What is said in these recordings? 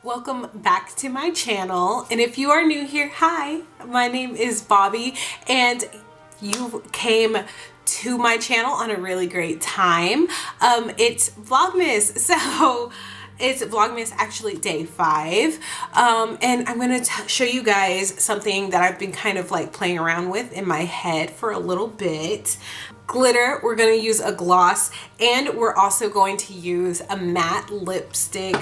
Welcome back to my channel, and if you are new here, hi, my name is Bobbi, and you came to my channel on a really great time. It's Vlogmas, so it's Vlogmas actually day 5, and I'm gonna show you guys something that I've been kind of like playing around with in my head for a little bit. Glitter, we're going to use a gloss, and we're also going to use a matte lipstick,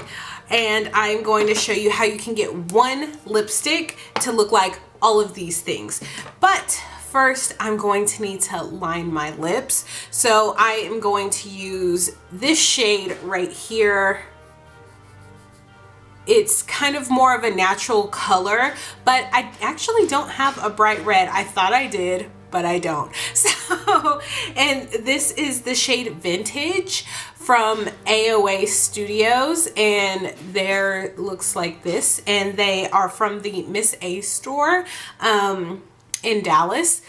and I'm going to show you how you can get one lipstick to look like all of these things. But first I'm going to need to line my lips, so I am going to use this shade right here. It's kind of more of a natural color, but I actually don't have a bright red. I thought I did, but I don't. So, and this is the shade Vintage from AOA Studios, and there looks like this, and they are from the Miss A store in Dallas.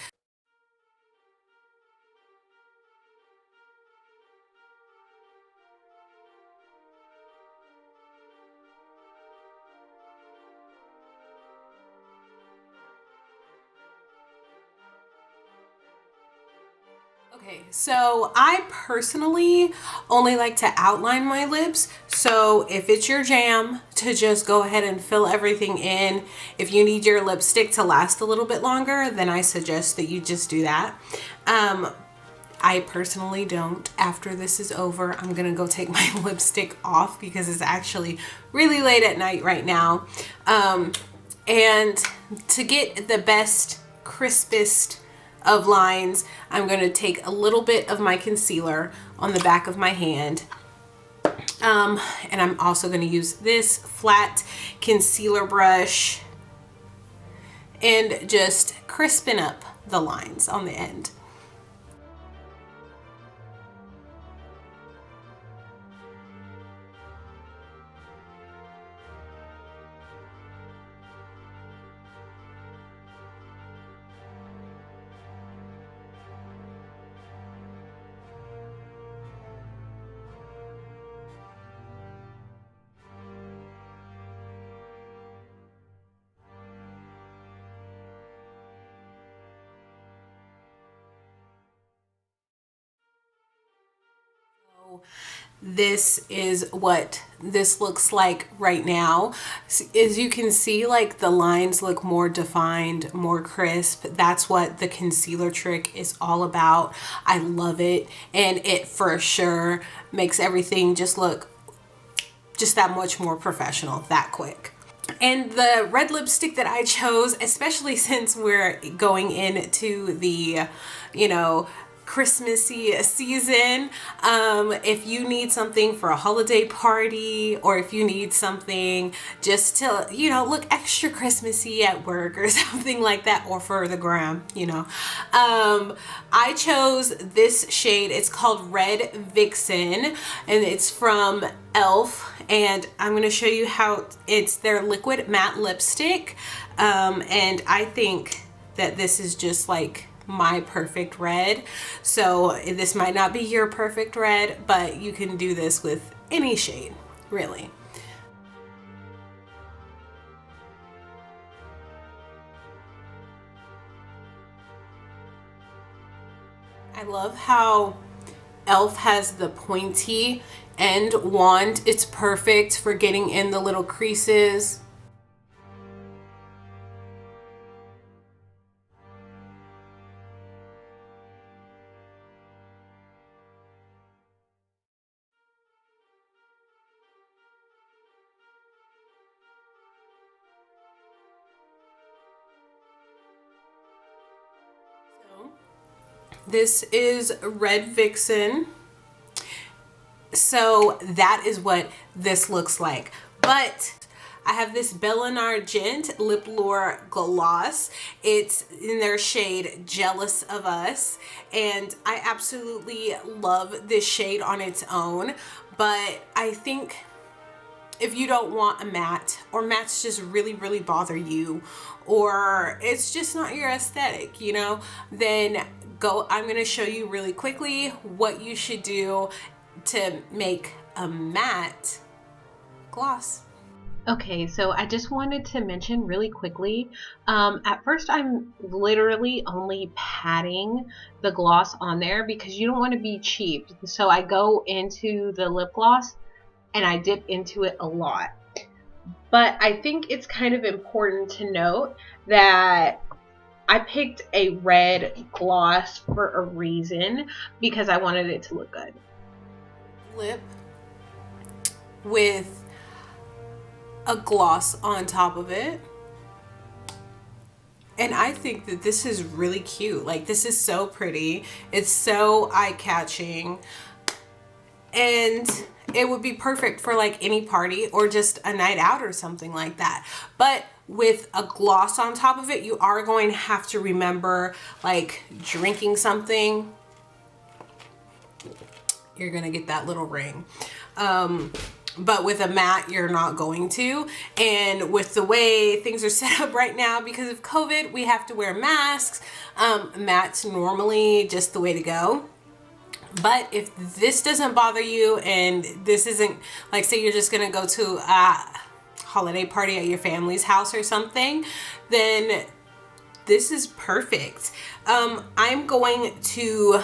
Okay, so I personally only like to outline my lips, so if it's your jam to just go ahead and fill everything in, if you need your lipstick to last a little bit longer, then I suggest that you just do that. I personally don't. After this is over, I'm gonna go take my lipstick off because it's actually really late at night right now. And to get the best, crispest of lines, I'm going to take a little bit of my concealer on the back of my hand, and I'm also going to use this flat concealer brush and just crispen up the lines on the end. This is what this looks like right now. As you can see, like the lines look more defined, more crisp. That's what the concealer trick is all about. I love it, and it for sure makes everything just look just that much more professional that quick. And the red lipstick that I chose, especially since we're going into the, Christmassy season, if you need something for a holiday party, or if you need something just to, look extra Christmassy at work or something like that, or for the gram, I chose this shade. It's called Red Vixen, and it's from Elf, and I'm going to show you how it's their liquid matte lipstick, and I think that this is just like my perfect red. So this might not be your perfect red, but you can do this with any shade, really. I love how Elf has the pointy end wand. It's perfect for getting in the little creases. This is Red Vixen. So that is what this looks like. But I have this Belle en Argent Lip Lure Gloss. It's in their shade Jealous of Us, and I absolutely love this shade on its own. But I think if you don't want a matte, or mattes just really bother you, or it's just not your aesthetic, then I'm going to show you really quickly what you should do to make a matte gloss. Okay, so I just wanted to mention really quickly, at first I'm literally only patting the gloss on there because you don't want to be cheap. So I go into the lip gloss and I dip into it a lot. But I think it's kind of important to note that I picked a red gloss for a reason because I wanted it to look good. Lip with a gloss on top of it. And I think that this is really cute. Like, this is so pretty. It's so eye-catching. And it would be perfect for like any party or just a night out or something like that. But with a gloss on top of it, you are going to have to remember, like, drinking something, you're gonna get that little ring. But with a matte, you're not going to. And with the way things are set up right now, because of COVID, we have to wear masks. Matte's normally just the way to go. But if this doesn't bother you and this isn't, like, say you're just gonna go to a holiday party at your family's house or something, then this is perfect. I'm going to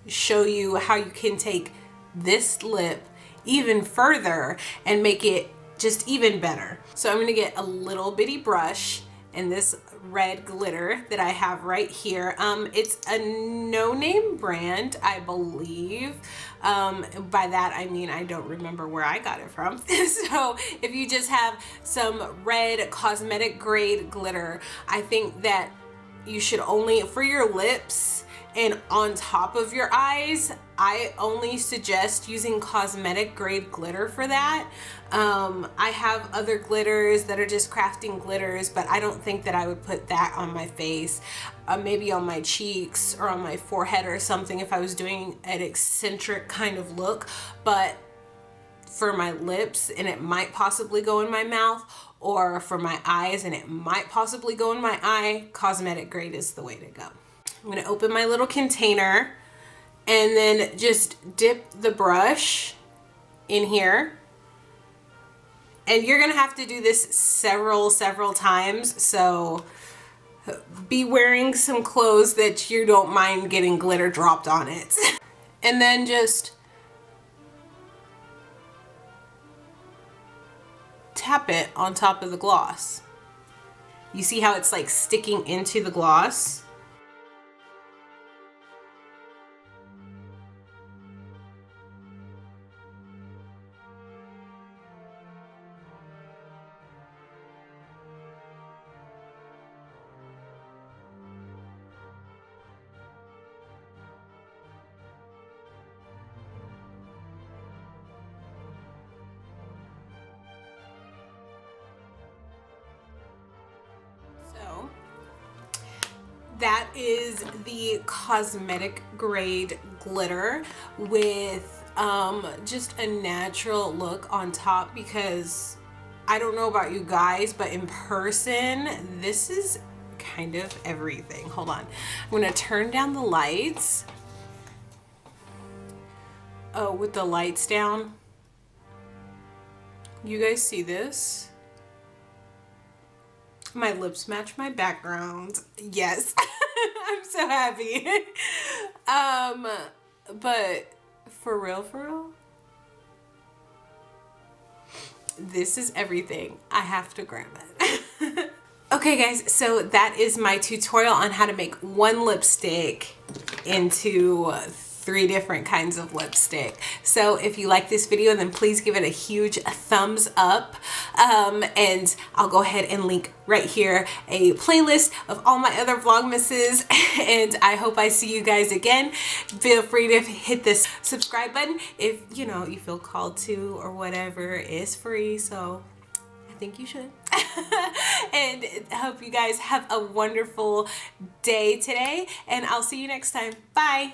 show you how you can take this lip even further and make it just even better. So I'm gonna get a little bitty brush and this red glitter that I have right here. It's a no-name brand, I believe. By that I mean I don't remember where I got it from. So if you just have some red cosmetic grade glitter, I think that you should only, for your lips and on top of your eyes, I only suggest using cosmetic grade glitter for that. I have other glitters that are just crafting glitters, but I don't think that I would put that on my face. Maybe on my cheeks or on my forehead or something if I was doing an eccentric kind of look. But for my lips, and it might possibly go in my mouth, or for my eyes and it might possibly go in my eye, cosmetic grade is the way to go. I'm gonna open my little container and then just dip the brush in here. And you're gonna have to do this several times, so be wearing some clothes that you don't mind getting glitter dropped on it. And then just tap it on top of the gloss. You see how it's like sticking into the gloss? So that is the cosmetic grade glitter with just a natural look on top, because I don't know about you guys, but in person, this is kind of everything. Hold on. I'm gonna turn down the lights. Oh, with the lights down. You guys see this? My lips match my background. Yes. I'm so happy. But for real, this is everything. I have to grab it. Okay guys, so that is my tutorial on how to make one lipstick into 3 different kinds of lipstick. So if you like this video, then please give it a huge thumbs up. And I'll go ahead and link right here a playlist of all my other Vlogmases. And I hope I see you guys again. Feel free to hit this subscribe button if you know you feel called to, or whatever. Is free, so I think you should. And I hope you guys have a wonderful day today, and I'll see you next time. Bye.